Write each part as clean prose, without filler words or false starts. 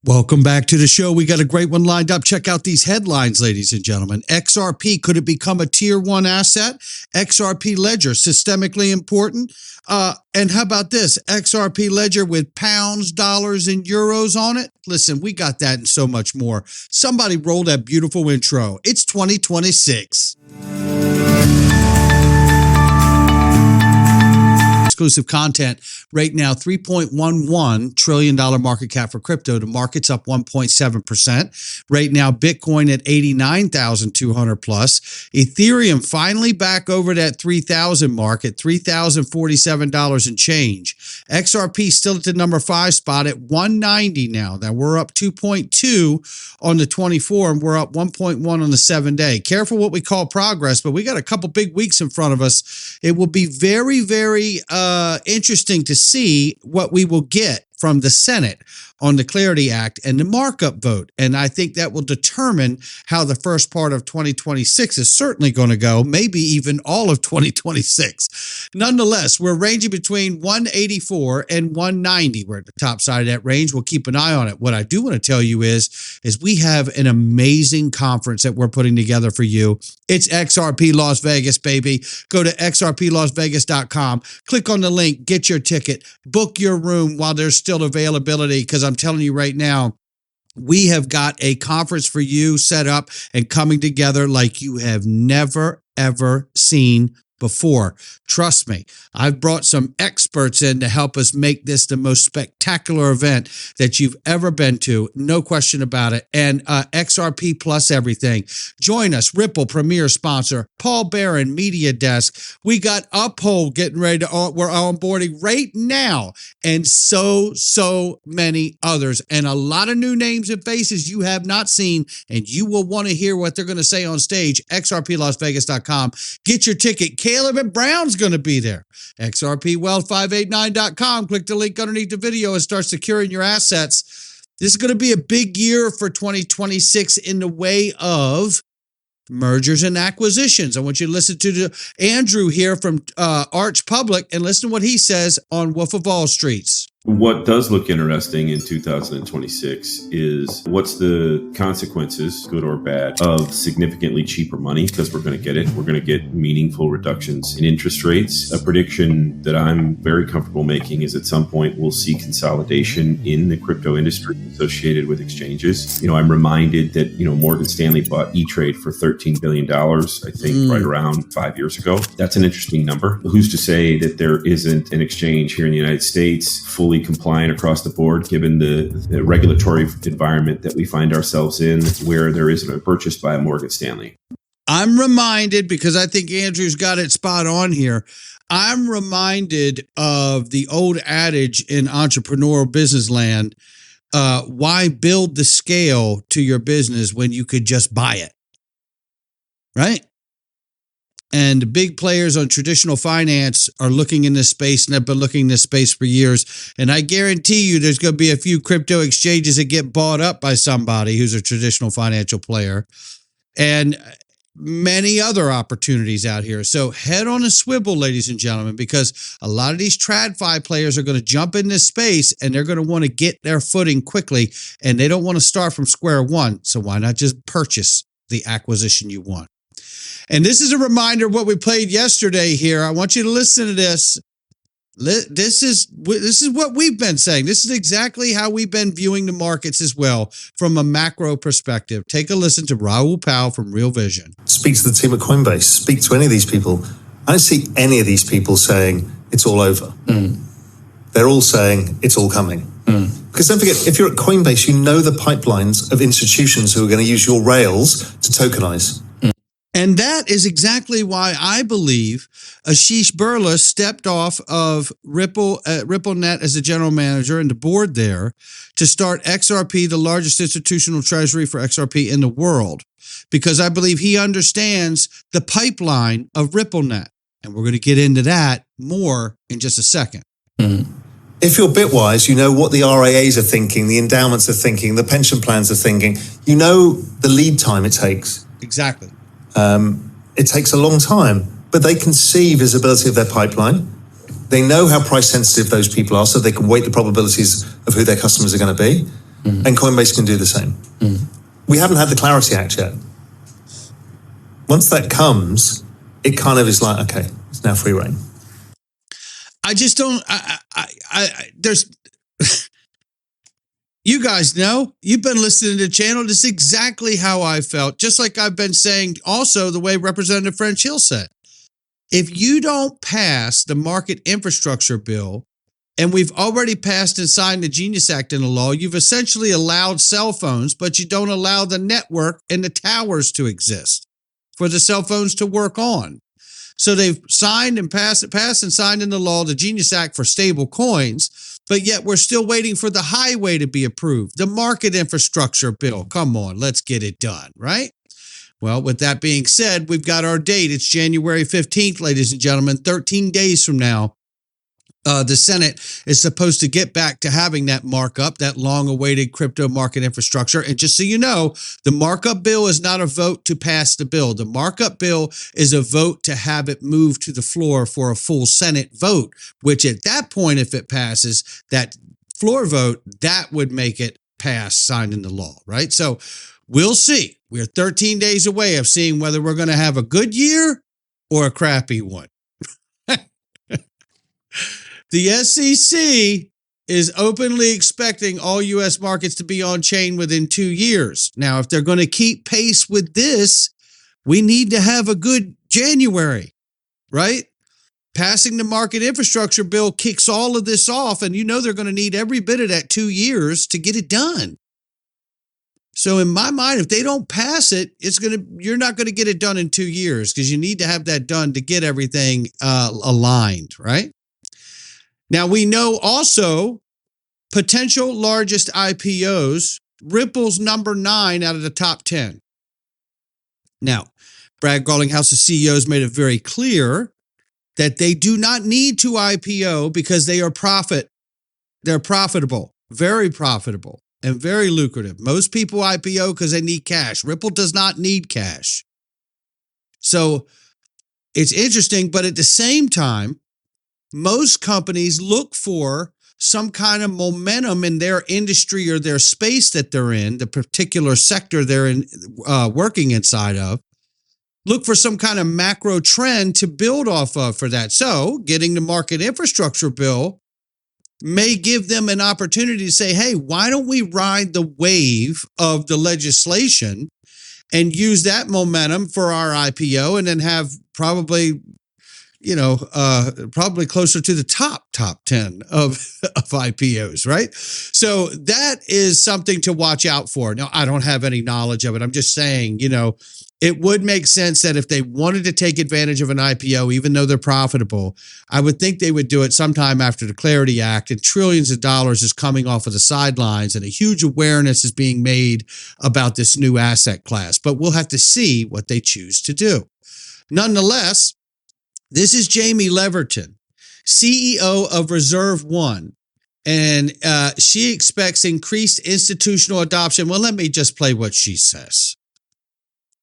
Welcome back to the show. We got a great one lined up. Check out these headlines, ladies and gentlemen. XRP, could it become a tier one asset? XRP Ledger, systemically important. And how about this? XRP Ledger with pounds, dollars, and euros on it. Listen, we got that and so much more. Somebody roll that beautiful intro. It's 2026. Exclusive content right now, $3.11 trillion market cap for crypto. The market's up 1.7%. Right now, Bitcoin at 89,200 plus. Ethereum finally back over that 3,000 mark at $3,047 and change. XRP still at the number 5 spot at 190 now. Now we're up 2.2 on the 24 and we're up 1.1 on the 7-day. Careful what we call progress, but we got a couple big weeks in front of us. It will be very, very interesting to see what we will get from the Senate on the Clarity Act and the markup vote. And I think that will determine how the first part of 2026 is certainly going to go, maybe even all of 2026. Nonetheless, we're ranging between 184 and 190. We're at the top side of that range. We'll keep an eye on it. What I do want to tell you is we have an amazing conference that we're putting together for you. It's XRP Las Vegas, baby. Go to xrplasvegas.com, click on the link, get your ticket, book your room while there's still availability, because I'm telling you right now, we have got a conference for you set up and coming together like you have never, ever seen before. Trust me, I've brought some experts in to help us make this the most spectacular event that you've ever been to. No question about it. And XRP plus everything. Join us. Ripple, premier sponsor. Paul Barron, Media Desk. We got Uphold getting ready to, we're onboarding right now. And so many others. And a lot of new names and faces you have not seen. And you will want to hear what they're going to say on stage. XRPLasVegas.com. Get your ticket. Caleb Brown's going to be there. XRPWealth589.com. Click the link underneath the video and start securing your assets. This is going to be a big year for 2026 in the way of mergers and acquisitions. I want you to listen to Andrew here from Arch Public and listen to what he says on Wolf of Wall Streets. What does look interesting in 2026 is what's the consequences, good or bad, of significantly cheaper money, because we're going to get it. We're going to get meaningful reductions in interest rates. A prediction that I'm very comfortable making is at some point we'll see consolidation in the crypto industry associated with exchanges. I'm reminded that, Morgan Stanley bought E-Trade for $13 billion, I think right around 5 years ago. That's an interesting number. Who's to say that there isn't an exchange here in the United States fully compliant across the board, given the regulatory environment that we find ourselves in, where there isn't a purchase by a Morgan Stanley? I'm reminded, because I think Andrew's got it spot on here, I'm reminded of the old adage in entrepreneurial business land, why build the scale to your business when you could just buy it, right? And the big players on traditional finance are looking in this space and have been looking in this space for years. And I guarantee you there's going to be a few crypto exchanges that get bought up by somebody who's a traditional financial player and many other opportunities out here. So head on a swivel, ladies and gentlemen, because a lot of these TradFi players are going to jump in this space and they're going to want to get their footing quickly. And they don't want to start from square one. So why not just purchase the acquisition you want? And this is a reminder of what we played yesterday here. I want you to listen to this. This is what we've been saying. This is exactly how we've been viewing the markets as well from a macro perspective. Take a listen to Raoul Pal from Real Vision. Speak to the team at Coinbase. Speak to any of these people. I don't see any of these people saying it's all over. They're all saying it's all coming. Because don't forget, if you're at Coinbase, you know the pipelines of institutions who are going to use your rails to tokenize. And that is exactly why I believe Ashish Birla stepped off of RippleNet as the general manager and the board there to start XRP, the largest institutional treasury for XRP in the world, because I believe he understands the pipeline of RippleNet. And we're going to get into that more in just a second. If you're Bitwise, you know what the RIAs are thinking, the endowments are thinking, the pension plans are thinking. You know the lead time it takes. Exactly. It takes a long time, but they can see visibility of their pipeline. They know how price sensitive those people are, so they can weight the probabilities of who their customers are going to be. and Coinbase can do the same. We haven't had the Clarity Act yet. Once that comes, it kind of is like, okay, it's now free reign. I just don't, there's, you guys know, you've been listening to the channel. This is exactly how I felt. Just like I've been saying also the way Representative French Hill said. If you don't pass the market infrastructure bill, and we've already passed and signed the Genius Act into law, you've essentially allowed cell phones, but you don't allow the network and the towers to exist for the cell phones to work on. So they've signed and passed and signed into law the Genius Act for stable coins, but yet we're still waiting for the highway to be approved, the market infrastructure bill. Come on, let's get it done, right? Well, with that being said, we've got our date. It's January 15th, ladies and gentlemen, 13 days from now. The Senate is supposed to get back to having that markup, that long-awaited crypto market infrastructure. And just so you know, the markup bill is not a vote to pass the bill. The markup bill is a vote to have it move to the floor for a full Senate vote, which at that point, if it passes, that floor vote, that would make it pass, signed into law, right? So we'll see. We're 13 days away of seeing whether we're going to have a good year or a crappy one. The SEC is openly expecting all U.S. markets to be on chain within 2 years. Now, if they're going to keep pace with this, we need to have a good January, right? Passing the market infrastructure bill kicks all of this off, and you know they're going to need every bit of that 2 years to get it done. So in my mind, if they don't pass it, you're not going to get it done in 2 years because you need to have that done to get everything aligned, right? Now, we know also potential largest IPOs, Ripple's number 9 out of the top 10. Now, Brad Garlinghouse's CEOs made it very clear that they do not need to IPO because they're profitable, very profitable, and very lucrative. Most people IPO because they need cash. Ripple does not need cash. So it's interesting, but at the same time, most companies look for some kind of momentum in their industry or their space that they're in, the particular sector they're in, working inside of. Look for some kind of macro trend to build off of for that. So getting the market infrastructure bill may give them an opportunity to say, hey, why don't we ride the wave of the legislation and use that momentum for our IPO and then have probably closer to the top 10 of IPOs, right? So that is something to watch out for. Now, I don't have any knowledge of it. I'm just saying, it would make sense that if they wanted to take advantage of an IPO, even though they're profitable, I would think they would do it sometime after the Clarity Act, and trillions of dollars is coming off of the sidelines and a huge awareness is being made about this new asset class. But we'll have to see what they choose to do. Nonetheless, this is Jamie Leverton, CEO of Reserve One, and she expects increased institutional adoption. Well, let me just play what she says.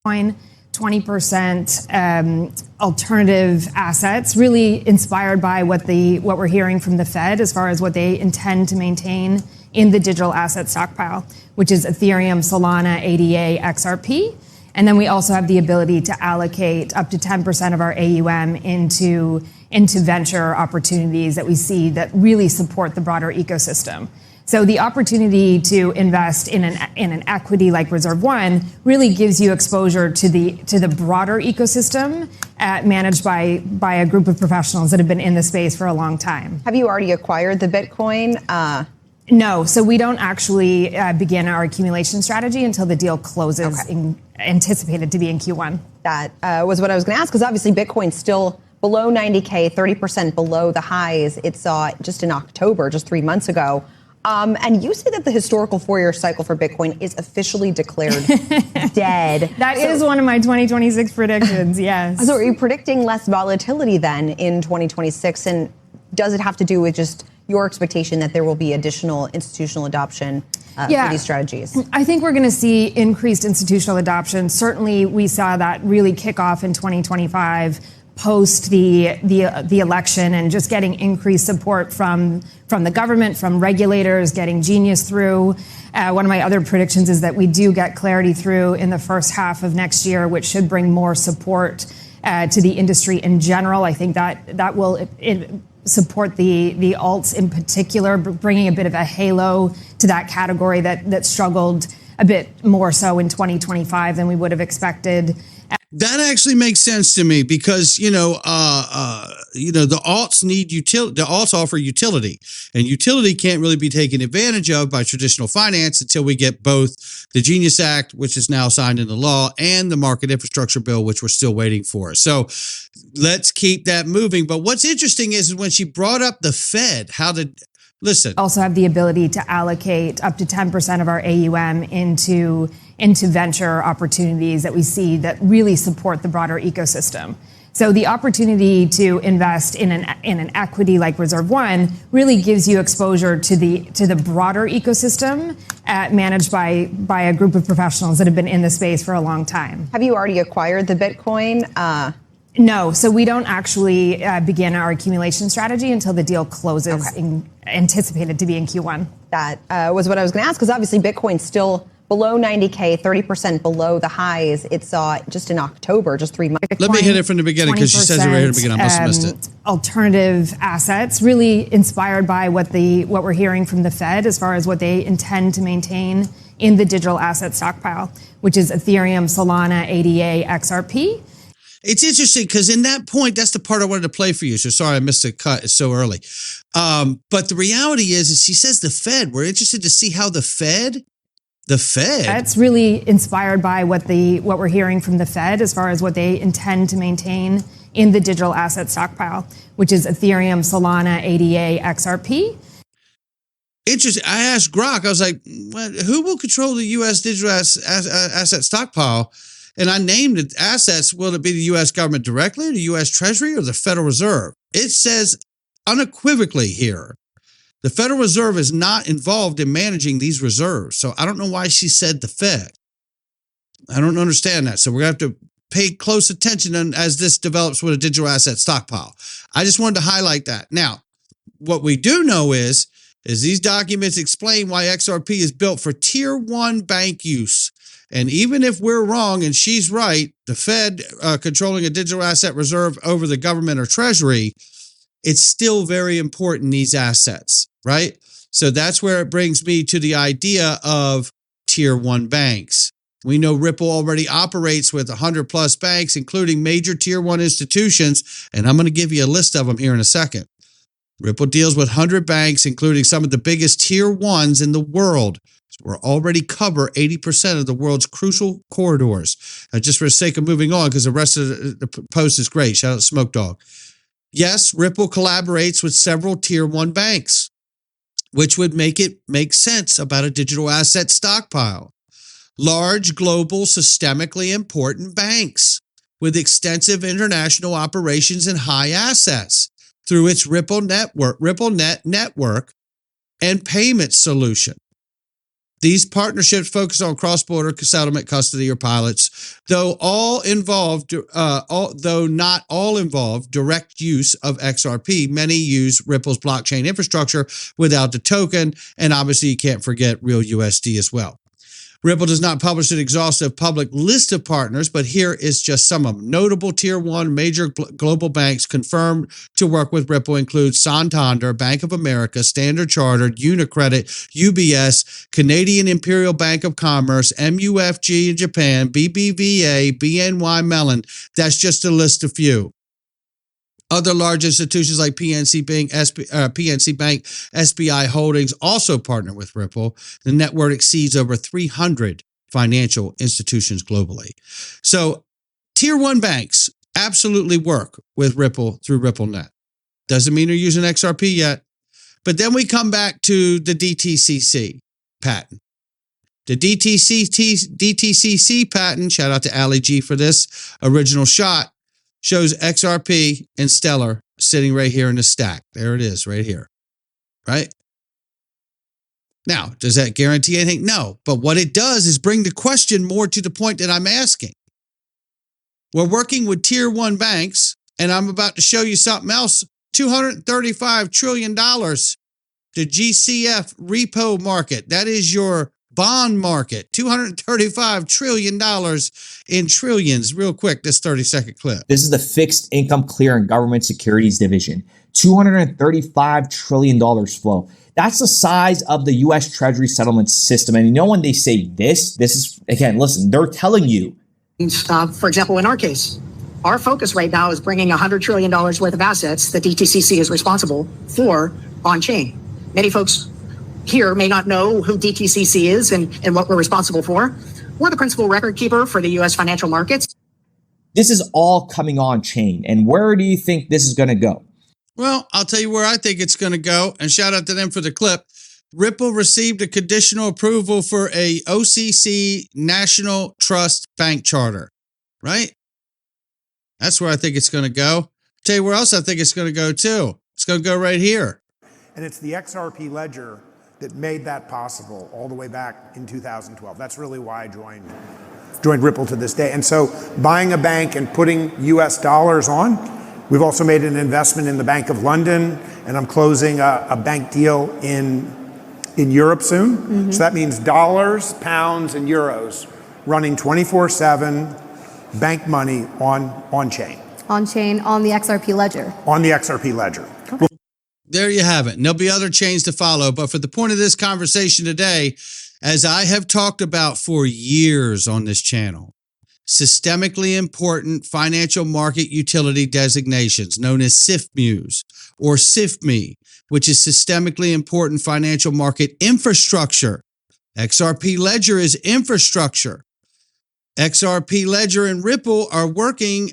20% alternative assets, really inspired by what we're hearing from the Fed as far as what they intend to maintain in the digital asset stockpile, which is Ethereum, Solana, ADA, XRP. And then we also have the ability to allocate up to 10% of our AUM into venture opportunities that we see that really support the broader ecosystem. So the opportunity to invest in an equity like Reserve One really gives you exposure to the broader ecosystem managed by a group of professionals that have been in the space for a long time. Have you already acquired the Bitcoin? No, so we don't actually begin our accumulation strategy until the deal closes, anticipated to be in Q1. That was what I was going to ask, because obviously Bitcoin's still below 90K, 30% below the highs it saw just in October, just 3 months ago. And you say that the historical 4-year cycle for Bitcoin is officially declared dead. That is one of my 2026 predictions, yes. So are you predicting less volatility then in 2026? And does it have to do with just your expectation that there will be additional institutional adoption for these strategies? I think we're going to see increased institutional adoption. Certainly, we saw that really kick off in 2025 post the election and just getting increased support from the government, from regulators, getting Genius through. One of my other predictions is that we do get Clarity through in the first half of next year, which should bring more support to the industry in general. I think that will support the alts in particular, bringing a bit of a halo to that category that struggled a bit more so in 2025 than we would have expected. That actually makes sense to me because, the alts need utility. The alts offer utility, and utility can't really be taken advantage of by traditional finance until we get both the Genius Act, which is now signed into law, and the market infrastructure bill, which we're still waiting for. So let's keep that moving. But what's interesting is when she brought up the Fed, listen. Also have the ability to allocate up to 10% of our AUM into venture opportunities that we see that really support the broader ecosystem. So the opportunity to invest in an equity like Reserve One really gives you exposure to the broader ecosystem managed by a group of professionals that have been in the space for a long time. Have you already acquired the Bitcoin? No, so we don't actually begin our accumulation strategy until the deal closes, anticipated to be in Q1. That was what I was going to ask, because obviously Bitcoin's still below 90K, 30% below the highs it saw just in October, just 3 months. Let me hit it from the beginning because she says it right here at the beginning. I must have missed it. Alternative assets, really inspired by what we're hearing from the Fed as far as what they intend to maintain in the digital asset stockpile, which is Ethereum, Solana, ADA, XRP. It's interesting because in that point, that's the part I wanted to play for you. So sorry I missed the cut. It's so early. But the reality is she says the Fed. We're interested to see how the Fed. That's really inspired by what we're hearing from the Fed as far as what they intend to maintain in the digital asset stockpile, which is Ethereum, Solana, ADA, XRP. Interesting. I asked Grok, I was like, who will control the U.S. digital asset stockpile? And I named it assets. Will it be the U.S. government directly, or the U.S. Treasury, or the Federal Reserve? It says unequivocally here, the Federal Reserve is not involved in managing these reserves. So I don't know why she said the Fed. I don't understand that. So we're going to have to pay close attention as this develops with a digital asset stockpile. I just wanted to highlight that. Now, what we do know is these documents explain why XRP is built for tier 1 bank use. And even if we're wrong and she's right, the Fed controlling a digital asset reserve over the government or treasury, it's still very important, these assets, right? So that's where it brings me to the idea of tier 1 banks. We know Ripple already operates with 100 plus banks, including major tier 1 institutions. And I'm going to give you a list of them here in a second. Ripple deals with 100 banks, including some of the biggest tier 1s in the world. We're already cover 80% of the world's crucial corridors. Just for the sake of moving on, because the rest of the post is great. Shout out to Smoke Dog. Yes, Ripple collaborates with several tier 1 banks, which would make sense about a digital asset stockpile. Large, global, systemically important banks with extensive international operations and high assets through its RippleNet network and payment solution. These partnerships focus on cross-border settlement, custody, or pilots, though not all involve direct use of XRP. Many use Ripple's blockchain infrastructure without the token, and obviously you can't forget real USD as well. Ripple does not publish an exhaustive public list of partners, but here is just some of them. Notable tier 1 major global banks confirmed to work with Ripple include Santander, Bank of America, Standard Chartered, Unicredit, UBS, Canadian Imperial Bank of Commerce, MUFG in Japan, BBVA, BNY Mellon. That's just to list a few. Other large institutions like PNC Bank, SBI Holdings also partner with Ripple. The network exceeds over 300 financial institutions globally. So tier 1 banks absolutely work with Ripple through RippleNet. Doesn't mean they're using XRP yet. But then we come back to the DTCC patent. The DTCC patent, shout out to Ali G for this original shot, shows XRP and Stellar sitting right here in the stack. There it is, right here. Right? Now, does that guarantee anything? No. But what it does is bring the question more to the point that I'm asking. We're working with tier 1 banks And I'm about to show you something else. $235 trillion. The GCF repo market. That is your bond market. $235 trillion in trillions. Real quick, this 30-second clip. This is the fixed income clearing government securities division. $235 trillion flow. That's the size of the U.S. Treasury settlement system. And you know, when they say this is, again, listen, they're telling you. For example, in our case, our focus right now is bringing $100 trillion worth of assets that DTCC is responsible for on-chain. Many folks here may not know who DTCC is and what we're responsible for. We're the principal record keeper for the U.S. financial markets. This is all coming on chain. And where do you think this is going to go? Well, I'll tell you where I think it's going to go, and shout out to them for the clip. Ripple received a conditional approval for a OCC National Trust Bank Charter, right? That's where I think it's going to go. Tell you where else I think it's going to go too. It's going to go right here. And it's the XRP ledger that made that possible all the way back in 2012. That's really why I joined Ripple to this day. And so buying a bank and putting US dollars on, we've also made an investment in the Bank of London, and I'm closing a bank deal in Europe soon. Mm-hmm. So that means dollars, pounds, and euros running 24/7 bank money on chain. On chain, on the XRP ledger. On the XRP ledger. Okay. There you have it. And there'll be other chains to follow. But for the point of this conversation today, as I have talked about for years on this channel, systemically important financial market utility designations known as SIFMUs or SIFMI, which is systemically important financial market infrastructure. XRP Ledger is infrastructure. XRP Ledger and Ripple are working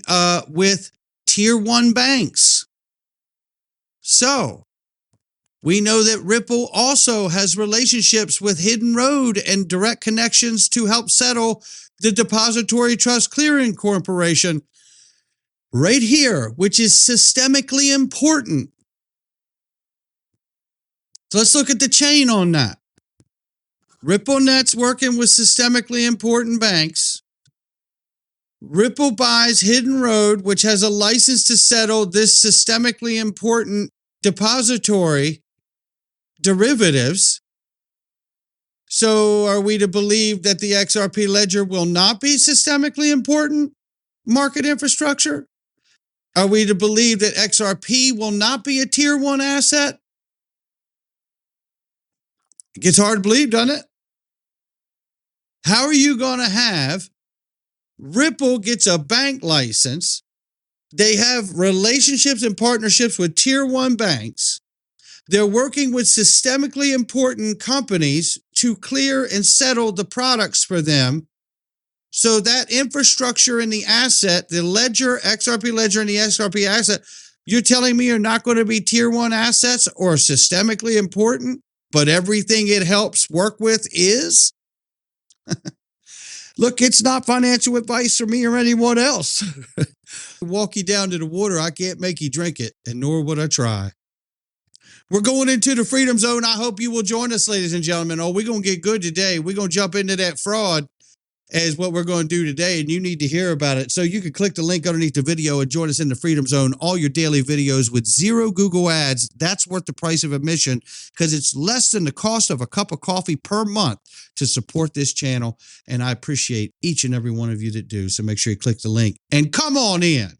with tier 1 banks. So we know that Ripple also has relationships with Hidden Road and direct connections to help settle the Depository Trust Clearing Corporation right here, which is systemically important. So let's look at the chain on that. RippleNet's working with systemically important banks. Ripple buys Hidden Road, which has a license to settle this systemically important depository derivatives. So are we to believe that the XRP ledger will not be systemically important market infrastructure? Are we to believe that XRP will not be a tier 1 asset? It gets hard to believe, doesn't it? How are you going to have Ripple gets a bank license? They have relationships and partnerships with tier 1 banks. They're working with systemically important companies to clear and settle the products for them. So that infrastructure and the asset, the ledger, XRP ledger and the XRP asset, you're telling me are not going to be tier 1 assets or systemically important, but everything it helps work with is? Look, it's not financial advice for me or anyone else. Walk you down to the water, I can't make you drink it, and nor would I try. We're going into the Freedom Zone. I hope you will join us, ladies and gentlemen. Oh, we're going to get good today. We're going to jump into that fraud as what we're going to do today, and you need to hear about it. So you can click the link underneath the video and join us in the Freedom Zone. All your daily videos with 0 Google ads. That's worth the price of admission because it's less than the cost of a cup of coffee per month to support this channel, and I appreciate each and every one of you that do. So make sure you click the link and come on in.